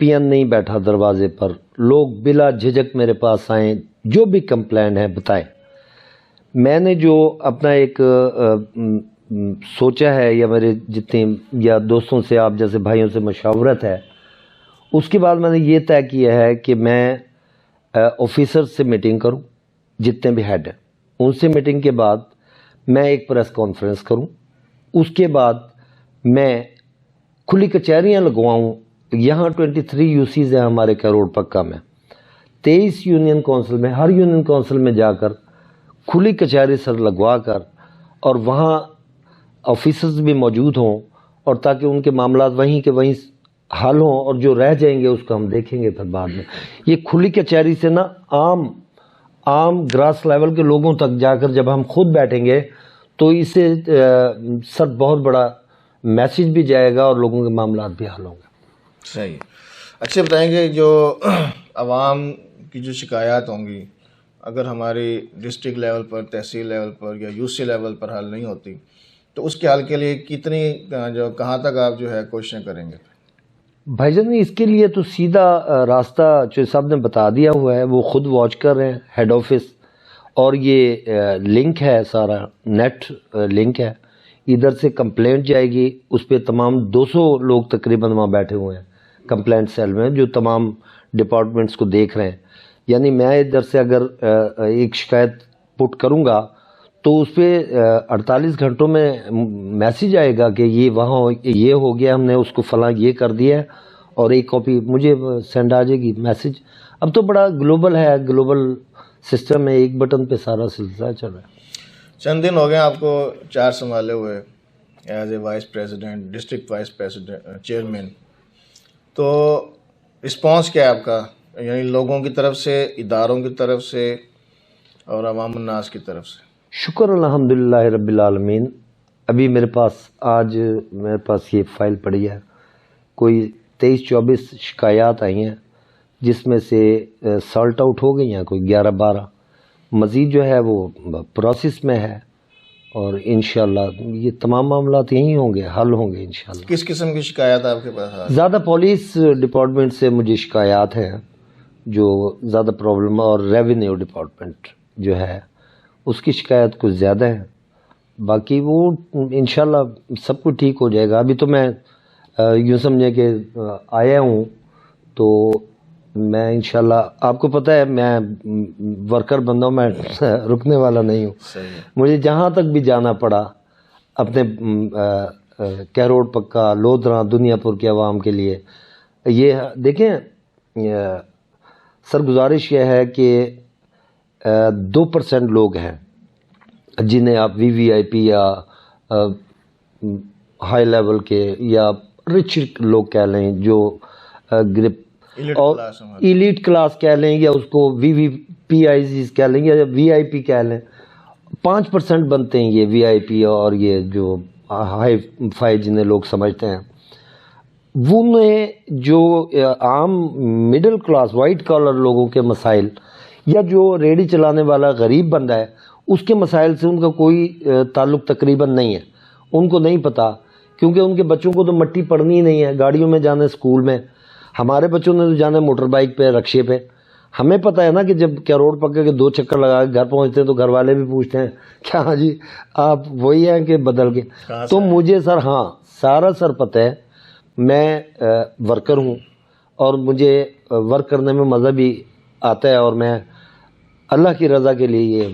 پی N نہیں بیٹھا دروازے پر، لوگ بلا جھجک میرے پاس آئیں، جو بھی کمپلین ہے بتائیں۔ میں نے جو اپنا ایک سوچا ہے، یا میرے جتنے یا دوستوں سے، آپ جیسے بھائیوں سے مشاورت ہے، اس کے بعد میں نے یہ طے کیا ہے کہ میں آفیسر سے میٹنگ کروں، جتنے بھی ہیڈ ہیں ان سے میٹنگ کے بعد میں ایک پریس کانفرنس کروں، اس کے بعد میں کھلی کچہریاں لگواؤں۔ یہاں 23 یو سیز ہیں ہمارے کروڑ پکا میں، 23 یونین کونسل میں، ہر یونین کونسل میں جا کر کھلی کچہری سر لگوا کر، اور وہاں آفیسرز بھی موجود ہوں، اور تاکہ ان کے معاملات وہیں کے وہیں حل ہوں، اور جو رہ جائیں گے اس کو ہم دیکھیں گے پھر بعد میں۔ یہ کھلی کچہری سے نا عام گراس لیول کے لوگوں تک جا کر جب ہم خود بیٹھیں گے تو اس سے سر بہت بڑا میسج بھی جائے گا، اور لوگوں کے معاملات بھی حل ہوں گے۔ صحیح۔ اچھا بتائیں گے، جو عوام کی جو شکایات ہوں گی، اگر ہماری ڈسٹرکٹ لیول پر، تحصیل لیول پر یا یو سی لیول پر حل نہیں ہوتی، تو اس کے حل کے لیے کتنی کہاں تک آپ جو ہے کوششیں کریں گے؟ بھائی جان اس کے لیے تو سیدھا راستہ چوہے صاحب نے بتا دیا ہوا ہے، وہ خود واچ کر رہے ہیں ہیڈ آفس، اور یہ لنک ہے، سارا نیٹ لنک ہے، ادھر سے کمپلینٹ جائے گی، اس پہ تمام 200 لوگ تقریباً وہاں بیٹھے ہوئے ہیں کمپلینٹ سیل میں، جو تمام ڈپارٹمنٹس کو دیکھ رہے ہیں۔ یعنی میں ادھر سے اگر ایک شکایت پٹ کروں گا تو اس پہ 48 گھنٹوں میں میسج آئے گا کہ یہ وہاں یہ ہو گیا، ہم نے اس کو فلاں یہ کر دیا ہے، اور ایک کاپی مجھے سینڈ آ جائے گی میسج۔ اب تو بڑا گلوبل ہے، گلوبل سسٹم ہے، ایک بٹن پہ سارا سلسلہ چل رہا ہے۔ چند دن ہو گئے آپ کو چارج سنبھالے ہوئے as a vice president, district vice president, chairman, تو رسپانس کیا ہے آپ کا، یعنی لوگوں کی طرف سے، اداروں کی طرف سے، اور عوام الناس کی طرف سے؟ شکر الحمدللہ رب العالمین۔ ابھی میرے پاس یہ فائل پڑی ہے، کوئی 23-24 شکایات آئی ہیں، جس میں سے سالٹ آؤٹ ہو گئی ہیں کوئی 11-12، مزید جو ہے وہ پروسیس میں ہے، اور انشاءاللہ یہ تمام معاملات یہیں ہوں گے، حل ہوں گے انشاءاللہ۔ کس قسم کی شکایات آپ کے پاس آ رہی ہیں؟ زیادہ پولیس ڈپارٹمنٹ سے مجھے شکایات ہیں جو زیادہ پرابلم، اور ریونیو ڈپارٹمنٹ جو ہے اس کی شکایت کچھ زیادہ ہے، باقی وہ انشاءاللہ سب کچھ ٹھیک ہو جائے گا۔ ابھی تو میں یوں سمجھے کہ آیا ہوں، تو میں انشاءاللہ، آپ کو پتہ ہے میں ورکر بندہ ہوں، میں رکنے والا نہیں ہوں۔ مجھے جہاں تک بھی جانا پڑا اپنے کروڑ پکا، لودھراں، دنیا پور کے عوام کے لیے، یہ دیکھیں سر، گزارش یہ ہے کہ 2% لوگ ہیں جنہیں آپ وی آئی پی یا ہائی لیول کے یا رچ لوگ کہہ لیں، جو اور ایلیٹ کلاس کہہ لیں، یا اس کو وی پی آئی زیز کہہ لیں، یا وی آئی پی کہہ لیں، 5% بنتے ہیں یہ وی آئی پی، اور یہ جو ہائی فائی جنہیں لوگ سمجھتے ہیں، وہ میں جو عام مڈل کلاس وائٹ کالر لوگوں کے مسائل، یا جو ریڑھی چلانے والا غریب بندہ ہے، اس کے مسائل سے ان کا کوئی تعلق تقریباً نہیں ہے، ان کو نہیں پتا، کیونکہ ان کے بچوں کو تو مٹی پڑنی ہی نہیں ہے، گاڑیوں میں جانا اسکول میں، ہمارے بچوں نے تو جانا موٹر بائک پہ، رکشے پہ۔ ہمیں پتہ ہے نا کہ جب کروڑ پکے کے 2 چکر لگا کے گھر پہنچتے ہیں تو گھر والے بھی پوچھتے ہیں کیا ہاں جی آپ وہی ہیں کہ بدل کے؟ تو مجھے سر ہاں سارا سر پتہ ہے، میں ورکر ہوں، اور مجھے ورک کرنے میں مزہ بھی آتا ہے، اور میں اللہ کی رضا کے لیے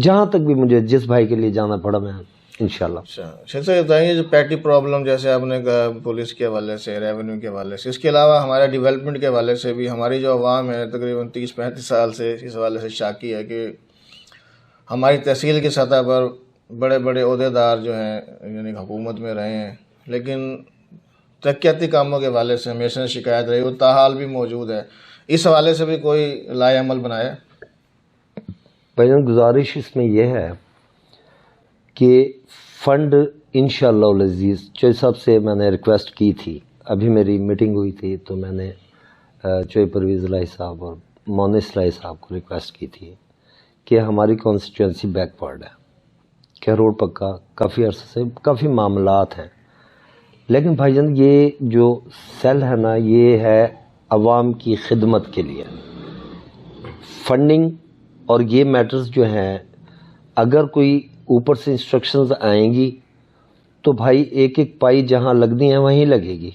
جہاں تک بھی مجھے جس بھائی کے لیے جانا پڑا میں انشاءاللہ۔ شیخ صاحب بتائیے، جو پیٹی پرابلم جیسے آپ نے کہا پولیس کے حوالے سے، ریونیو کے حوالے سے، اس کے علاوہ ہمارے ڈیولپمنٹ کے حوالے سے بھی ہماری جو عوام ہے تقریباً 30-35 سال سے اس حوالے سے شاکی ہے کہ ہماری تحصیل کی سطح پر بڑے بڑے عہدیدار جو ہیں یعنی حکومت میں رہے ہیں، لیکن ترقیاتی کاموں کے حوالے سے ہمیشہ شکایت رہی، وہ تاحال بھی موجود ہے۔ اس حوالے سے بھی کوئی لائے عمل بنایا؟ بھائی گزارش اس میں یہ ہے کہ فنڈ انشاءاللہ العزیز، چوہے صاحب سے میں نے ریکویسٹ کی تھی، ابھی میری میٹنگ ہوئی تھی تو میں نے چوہے پرویز الہی صاحب اور مونس الہی صاحب کو ریکویسٹ کی تھی کہ ہماری کانسٹیٹوئنسی بیک ورڈ ہے، کروڑ پکا کافی عرصے سے کافی معاملات ہیں، لیکن بھائی جان یہ جو سیل ہے نا، یہ ہے عوام کی خدمت کے لیے. فنڈنگ اور یہ میٹرز جو ہیں اگر کوئی اوپر سے انسٹرکشنز آئیں گی تو بھائی ایک ایک پائی جہاں لگنی ہے وہیں لگے گی.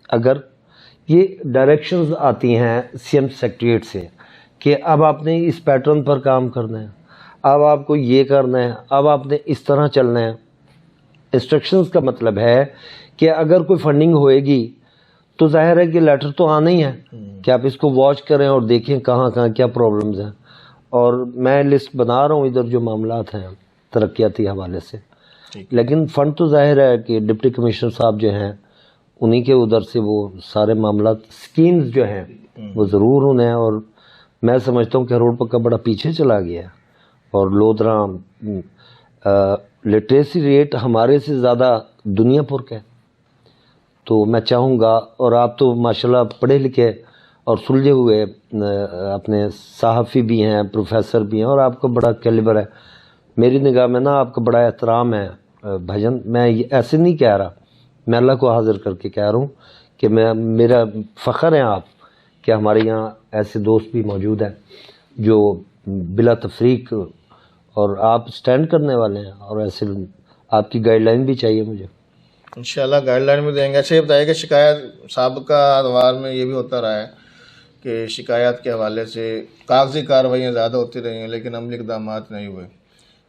اگر یہ ڈائریکشنز آتی ہیں سی ایم سیکریٹریٹ سے کہ اب آپ نے اس پیٹرن پر کام کرنا ہے, اب آپ کو یہ کرنا ہے, اب آپ نے اس طرح چلنا ہے. انسٹرکشنز کا مطلب ہے کہ اگر کوئی فنڈنگ ہوئے گی تو ظاہر ہے کہ لیٹر تو آنا ہی ہے کہ آپ اس کو واچ کریں اور دیکھیں کہاں کہاں کیا پرابلمز ہیں. اور میں لسٹ بنا رہا ہوں ادھر جو معاملات ہیں ترقیاتی حوالے سے, لیکن فنڈ تو ظاہر ہے کہ ڈپٹی کمشنر صاحب جو ہیں انہی کے ادھر سے وہ سارے معاملات اسکیمز جو ہیں وہ ضرور ہونے ہیں. اور میں سمجھتا ہوں کہ روڈ پکا بڑا پیچھے چلا گیا ہے اور لودھرا لٹریسی ریٹ ہمارے سے زیادہ دنیا پور کا ہے. تو میں چاہوں گا, اور آپ تو ماشاءاللہ پڑھے لکھے اور سلجھے ہوئے اپنے صحافی بھی ہیں, پروفیسر بھی ہیں, اور آپ کا بڑا کیلیبر ہے. میری نگاہ میں نا آپ کا بڑا احترام ہے بھجن. میں ایسے نہیں کہہ رہا, میں اللہ کو حاضر کر کے کہہ رہا ہوں کہ میرا فخر ہے آپ کہ ہمارے یہاں ایسے دوست بھی موجود ہیں جو بلا تفریق, اور آپ سٹینڈ کرنے والے ہیں, اور ایسے آپ کی گائیڈ لائن بھی چاہیے مجھے. انشاءاللہ گائیڈ لائن بھی دیں گے. اچھا یہ بتائیے کہ شکایت سابقہ ادوار میں یہ بھی ہوتا رہا ہے کہ شکایات کے حوالے سے کاغذی کارروائیاں زیادہ ہوتی رہی ہیں لیکن عملی اقدامات نہیں ہوئے,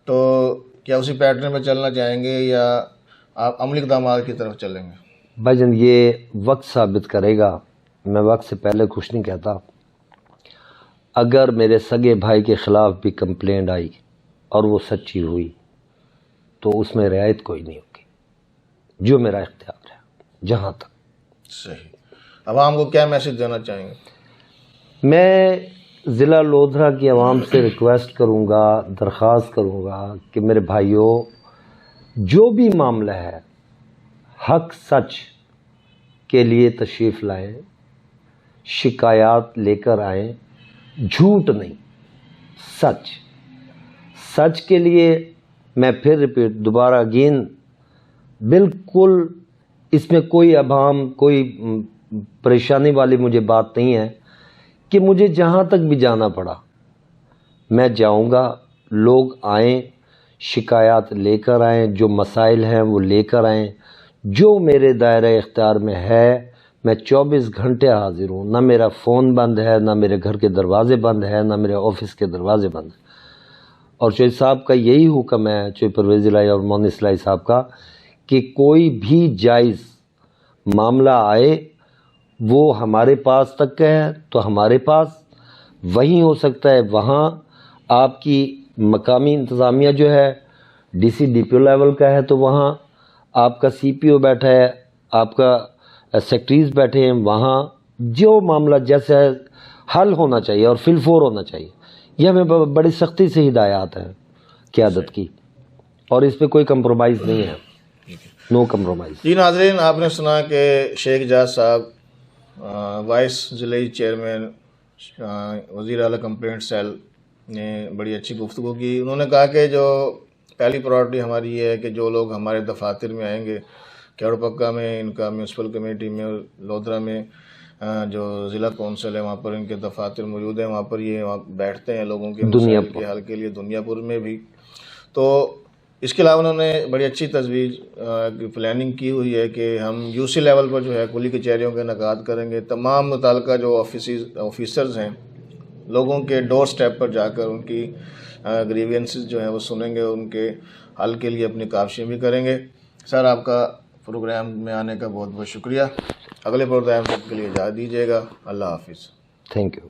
تو کیا اسی پیٹرن میں چلنا چاہیں گے یا آپ عملی اقدامات کی طرف چلیں گے؟ بھائی جان یہ وقت ثابت کرے گا, میں وقت سے پہلے کچھ نہیں کہتا. اگر میرے سگے بھائی کے خلاف بھی کمپلینٹ آئی اور وہ سچی ہوئی تو اس میں رعایت کوئی نہیں ہوگی, جو میرا اختیار ہے جہاں تک. صحیح. عوام کو کیا میسج دینا چاہیں گے؟ میں ضلع لودھرا کی عوام سے ریکویسٹ کروں گا, درخواست کروں گا کہ میرے بھائیوں جو بھی معاملہ ہے حق سچ کے لیے تشریف لائیں, شکایات لے کر آئیں, جھوٹ نہیں سچ. سچ کے لیے میں پھر ریپیٹ دوبارہ اگین, بالکل اس میں کوئی ابہام کوئی پریشانی والی مجھے بات نہیں ہے کہ مجھے جہاں تک بھی جانا پڑا میں جاؤں گا. لوگ آئیں, شکایات لے کر آئیں, جو مسائل ہیں وہ لے کر آئیں, جو میرے دائرہ اختیار میں ہے میں 24 گھنٹے حاضر ہوں. نہ میرا فون بند ہے, نہ میرے گھر کے دروازے بند ہے, نہ میرے آفس کے دروازے بند ہیں. اور چوہدری صاحب کا یہی حکم ہے, چوہدری پرویز الہی اور مونس الہی صاحب کا, کہ کوئی بھی جائز معاملہ آئے وہ ہمارے پاس تک ہے تو ہمارے پاس, وہیں ہو سکتا ہے وہاں آپ کی مقامی انتظامیہ جو ہے D C D P O level کا ہے تو وہاں آپ کا سی پی او بیٹھا ہے, آپ کا سیکٹریز بیٹھے ہیں, وہاں جو معاملہ جیسے حل ہونا چاہیے اور فی الفور ہونا چاہیے. یہ ہمیں بڑی سختی سے ہدایات ہیں قیادت کی, اور اس پہ کوئی کمپرومائز نہیں ہے, نو کمپرومائز. جی ناظرین, آپ نے سنا کہ شیخ جاز صاحب وائس ضلعی چیئرمین وزیر اعلیٰ کمپلینٹ سیل نے بڑی اچھی گفتگو کی. انہوں نے کہا کہ جو پہلی پرائرٹی ہماری یہ ہے کہ جو لوگ ہمارے دفاتر میں آئیں گے, کیوڑ پکا میں ان کا میونسپل کمیٹی میں, لودھرا میں جو ضلع کونسل ہے وہاں پر ان کے دفاتر موجود ہیں, وہاں پر یہ وہاں بیٹھتے ہیں لوگوں کے مسائل کے حل کے لیے, دنیا پور میں بھی. تو اس کے علاوہ انہوں نے بڑی اچھی تجویز پلاننگ کی ہوئی ہے کہ ہم یو سی لیول پر جو ہے کلی کچہریوں کے انعقاد کریں گے. تمام متعلقہ جو آفیسرز ہیں لوگوں کے ڈور سٹیپ پر جا کر ان کی گریوینسز جو ہیں وہ سنیں گے, ان کے حل کے لیے اپنی کاوشیں بھی کریں گے. سر آپ کا پروگرام میں آنے کا بہت بہت شکریہ. اگلے پروگرام تک کے لیے اجازت دیجیے گا. اللہ حافظ. Thank you.